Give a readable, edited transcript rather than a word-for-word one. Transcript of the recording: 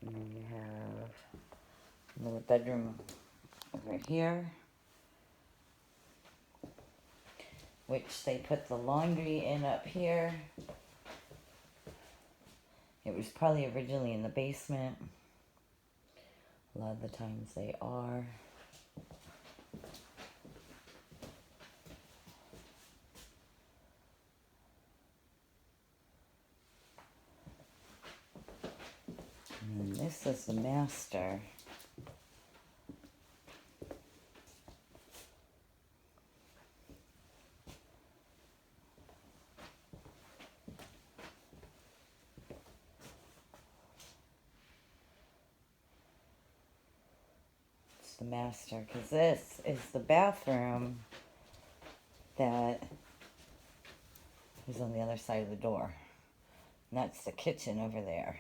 And then you have another bedroom over here, which they put the laundry in up here. It was probably originally in the basement. A lot of the times they are. And this is the master. It's the master, because this is the bathroom that is on the other side of the door. And that's the kitchen over there.